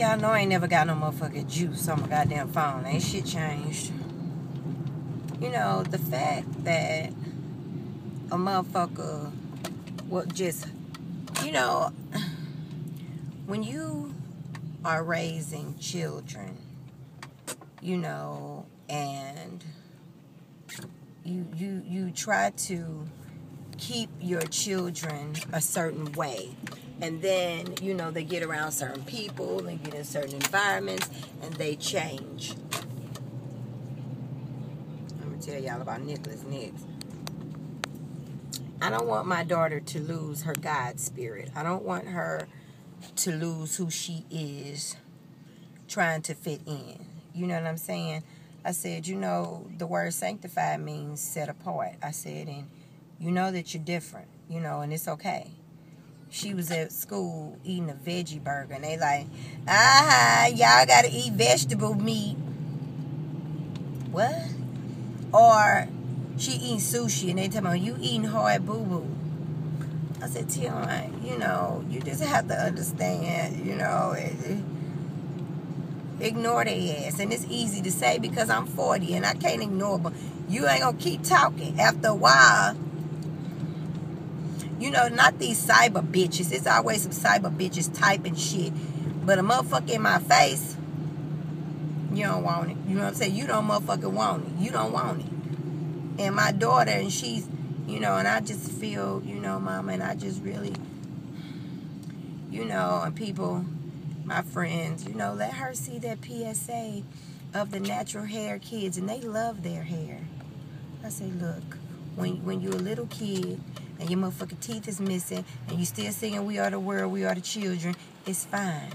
Y'all know I ain't never got no motherfucking juice on my goddamn phone. Ain't shit changed. You know, the fact that a motherfucker will just, you know, when you are raising children, you know, and you try to keep your children a certain way, and then, you know, they get around certain people, they get in certain environments, and they change. I'm gonna tell y'all about Nicholas next. I don't want my daughter to lose her God spirit. I don't want her to lose who she is trying to fit in. You know what I'm saying? I said, you know, the word sanctified means set apart. I said, and you know that you're different, you know, and it's okay. She was at school eating a veggie burger, and they like, y'all gotta eat vegetable meat. What? Or she eating sushi, and they tell me, you eating hard boo-boo. I said, Tion, you know, you just have to understand, you know, ignore their ass. And it's easy to say because I'm 40 and I can't ignore, but you ain't gonna keep talking. After a while, you know, not these cyber bitches. It's always some cyber bitches typing shit. But a motherfucker in my face, you don't want it. You know what I'm saying? You don't motherfucking want it. You don't want it. And my daughter, and she's, you know, and I just feel, you know, mama, and I just really, you know, and people, my friends, you know, let her see that PSA of the natural hair kids, and they love their hair. I say, look, when you're a little kid, and your motherfucking teeth is missing, and you still singing We Are the World, We Are the Children, it's fine.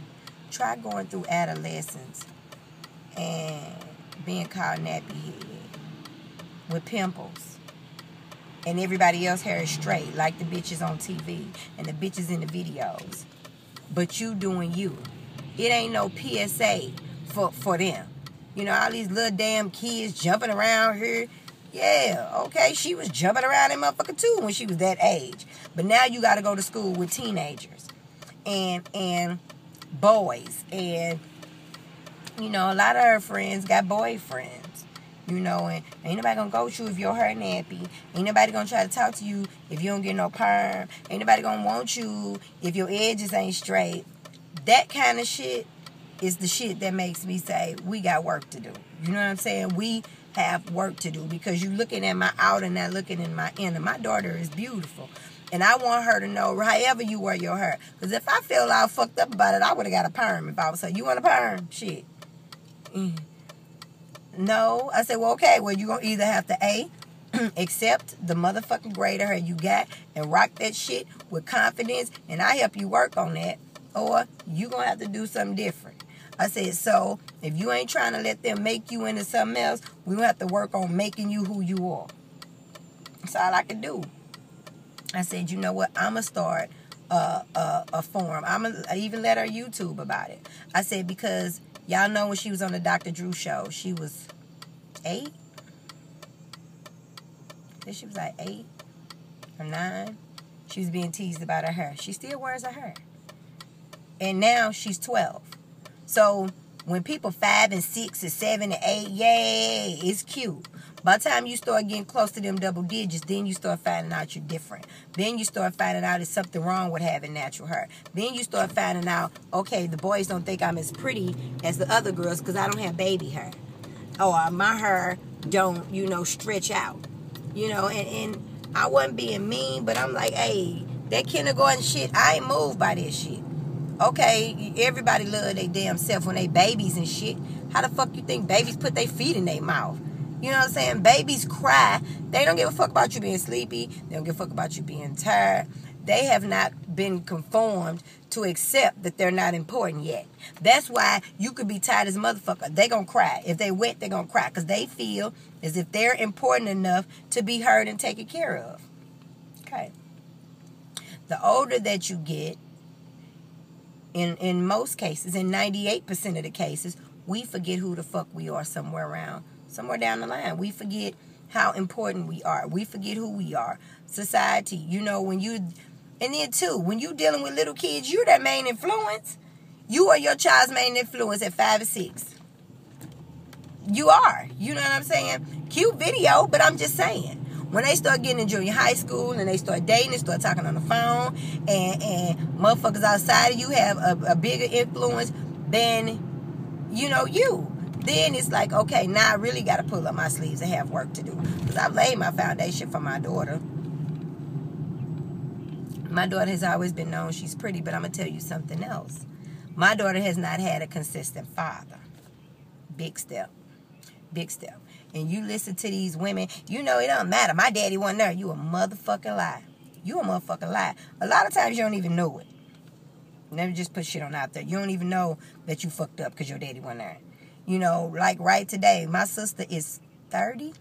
Try going through adolescence and being called nappy head with pimples, and everybody else hair is straight, like the bitches on TV and the bitches in the videos. But you doing you. It ain't no PSA for them. You know, all these little damn kids jumping around here. Yeah, okay, she was jumping around that motherfucker too when she was that age. But now you got to go to school with teenagers and boys. And, you know, a lot of her friends got boyfriends. You know, and ain't nobody going to go with you if your hair nappy. Ain't nobody going to try to talk to you if you don't get no perm. Ain't nobody going to want you if your edges ain't straight. That kind of shit is the shit that makes me say, we got work to do. You know what I'm saying? We have work to do, because you looking at my outer and not looking in my inner. My daughter is beautiful, and I want her to know, however you wear your hair, because if I feel all fucked up about it, I would have got a perm. If I was saying, you want a perm? Shit. No. I said, well, okay, well, you're going to either have to A, accept the motherfucking grade of hair you got and rock that shit with confidence, and I help you work on that, or you going to have to do something different. I said, so if you ain't trying to let them make you into something else, we gonna have to work on making you who you are. That's all I can do. I said, you know what? I'm going to start a forum. I even let her YouTube about it. I said, because y'all know when she was on the Dr. Drew show, she was 8. I think she was like 8 or 9. She was being teased about her hair. She still wears her hair. And now she's 12. So when people 5 and 6 and 7 and 8, yay, it's cute. By the time you start getting close to them double digits, then you start finding out you're different. Then you start finding out there's something wrong with having natural hair. Then you start finding out, okay, the boys don't think I'm as pretty as the other girls because I don't have baby hair. Or my hair don't, you know, stretch out. You know, and I wasn't being mean, but I'm like, hey, that kindergarten shit, I ain't moved by this shit. Okay, everybody love their damn self when they babies and shit. How the fuck you think babies put their feet in their mouth? You know what I'm saying? Babies cry. They don't give a fuck about you being sleepy. They don't give a fuck about you being tired. They have not been conformed to accept that they're not important yet. That's why you could be tired as a motherfucker. They gonna cry. If they wet, they gonna cry. Because they feel as if they're important enough to be heard and taken care of. Okay. The older that you get, in most cases, in 98% of the cases, we forget who the fuck we are somewhere down the line. We forget how important we are. We forget who we are. Society, you know, and then too, when you dealing with little kids, you're their main influence. You are your child's main influence at 5 and 6. You are. You know what I'm saying? Cute video, but I'm just saying. When they start getting in junior high school and they start dating and start talking on the phone and motherfuckers outside of you have a bigger influence than, you. Then it's like, okay, now I really got to pull up my sleeves and have work to do. Because I've laid my foundation for my daughter. My daughter has always been known she's pretty, but I'm going to tell you something else. My daughter has not had a consistent father. Big step. Big step. And you listen to these women, it don't matter. My daddy wasn't there. You a motherfucking lie. You a motherfucking lie. A lot of times you don't even know it. Never just put shit on out there. You don't even know that you fucked up because your daddy wasn't there. Like right today, my sister is 30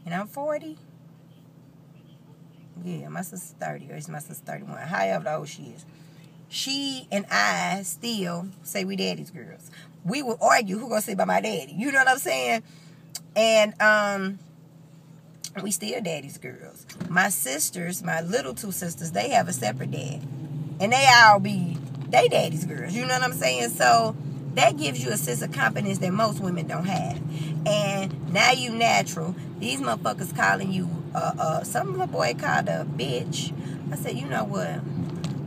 and I'm 40. Yeah, my sister's 30 or is my sister 31. However old she is. She and I still say we daddy's girls. We will argue who gonna sit by my daddy. You know what I'm saying? And we still daddy's girls. My sisters, my little two sisters, they have a separate dad. And they daddy's girls. You know what I'm saying? So that gives you a sense of confidence that most women don't have. And now you natural. These motherfuckers calling you, some little boy called a bitch. I said, you know what?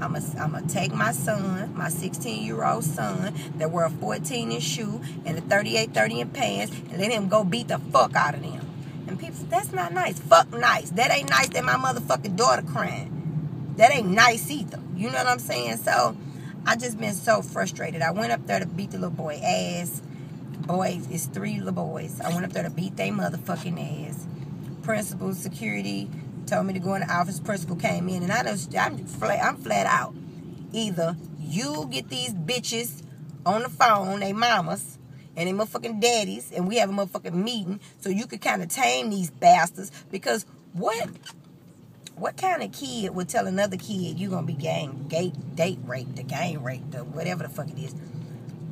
I'm going to take my son, my 16-year-old son, that wear a 14-inch shoe and a 38-30 in pants, and let him go beat the fuck out of them. And people say, that's not nice. Fuck nice. That ain't nice that my motherfucking daughter crying. That ain't nice either. You know what I'm saying? So, I just been so frustrated. I went up there to beat the little boy ass. Boys, it's 3 little boys. I went up there to beat they motherfucking ass. Principal, security, told me to go in the office. Principal came in, and I'm flat out. Either you get these bitches on the phone, they mamas, and they motherfucking daddies, and we have a motherfucking meeting so you could kind of tame these bastards. Because what kind of kid would tell another kid you gonna be date raped, or gang raped, or whatever the fuck it is?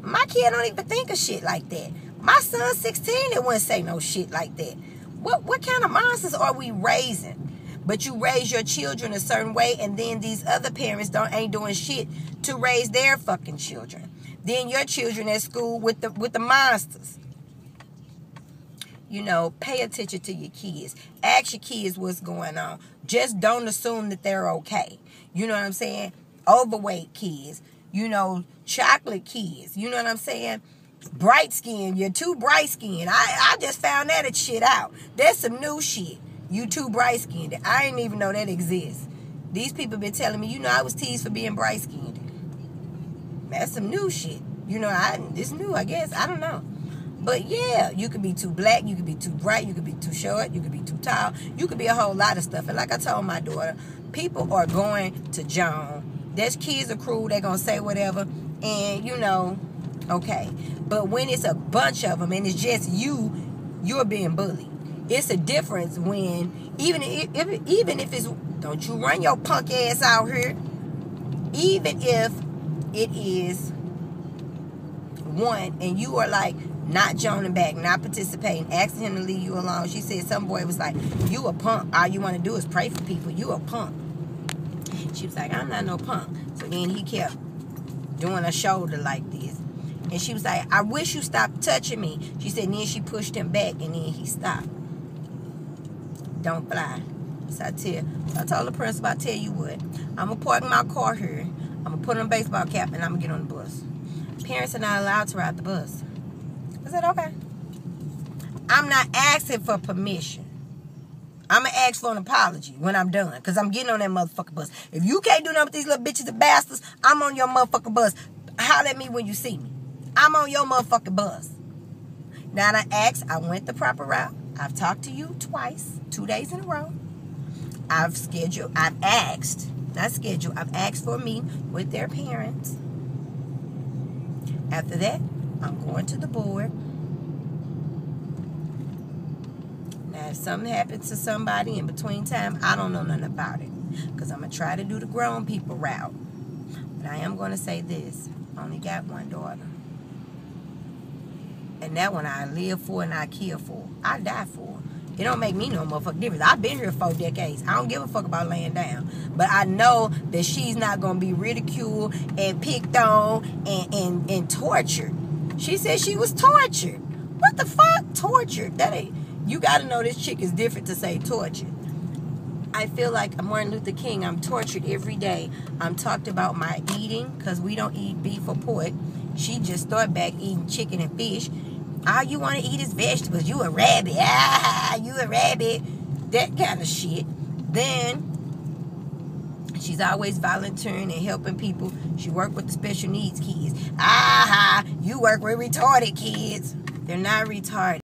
My kid don't even think of shit like that. My son's 16 and wouldn't say no shit like that. What kind of monsters are we raising? But you raise your children a certain way, and then these other parents ain't doing shit to raise their fucking children. Then your children at school with the monsters. Pay attention to your kids. Ask your kids what's going on. Just don't assume that they're okay. You know what I'm saying? Overweight kids. Chocolate kids. You know what I'm saying? Bright skin. You're too bright skinned. I just found that shit out. That's some new shit. You too bright skinned. I didn't even know that exists. These people been telling me, I was teased for being bright skinned. That's some new shit. It's new, I guess. I don't know. But yeah, you could be too black, you could be too bright, you could be too short, you could be too tall, you could be a whole lot of stuff. And like I told my daughter, people are going to John. There's kids are cruel, they're going to say whatever, and okay. But when it's a bunch of them and it's just you're being bullied. It's a difference when, even if it's, don't you run your punk ass out here, even if it is one and you are like, not joining back, not participating, asking him to leave you alone. She said some boy was like, you a punk. All you want to do is pray for people. You a punk. She was like, I'm not no punk. So then he kept doing a shoulder like this. And she was like, I wish you stopped touching me. She said, and then she pushed him back and then he stopped. Don't fly. So I told the principal, I tell you what, I'm going to park my car here. I'm going to put on a baseball cap and I'm going to get on the bus. Parents are not allowed to ride the bus. I said, okay. I'm not asking for permission. I'm going to ask for an apology when I'm done. Because I'm getting on that motherfucking bus. If you can't do nothing with these little bitches and bastards, I'm on your motherfucking bus. Holler at me when you see me. I'm on your motherfucking bus. Now I went the proper route. I've talked to you twice, 2 days in a row. I've asked for a meeting with their parents. After that, I'm going to the board. Now, if something happens to somebody in between time, I don't know nothing about it. Because I'm going to try to do the grown people route. But I am going to say this. I only got one daughter. And that one I live for and I kill for. I die for. It don't make me no motherfucking difference. I've been here 4 decades. I don't give a fuck about laying down. But I know that she's not going to be ridiculed and picked on and tortured. She said she was tortured. What the fuck? Tortured? That ain't... You got to know this chick is different to say tortured. I feel like Martin Luther King. I'm tortured every day. I'm talked about my eating because we don't eat beef or pork. She just started back eating chicken and fish. All you want to eat is vegetables. You a rabbit. Ah, you a rabbit. That kind of shit. Then she's always volunteering and helping people. She worked with the special needs kids. Ah, you work with retarded kids. They're not retarded.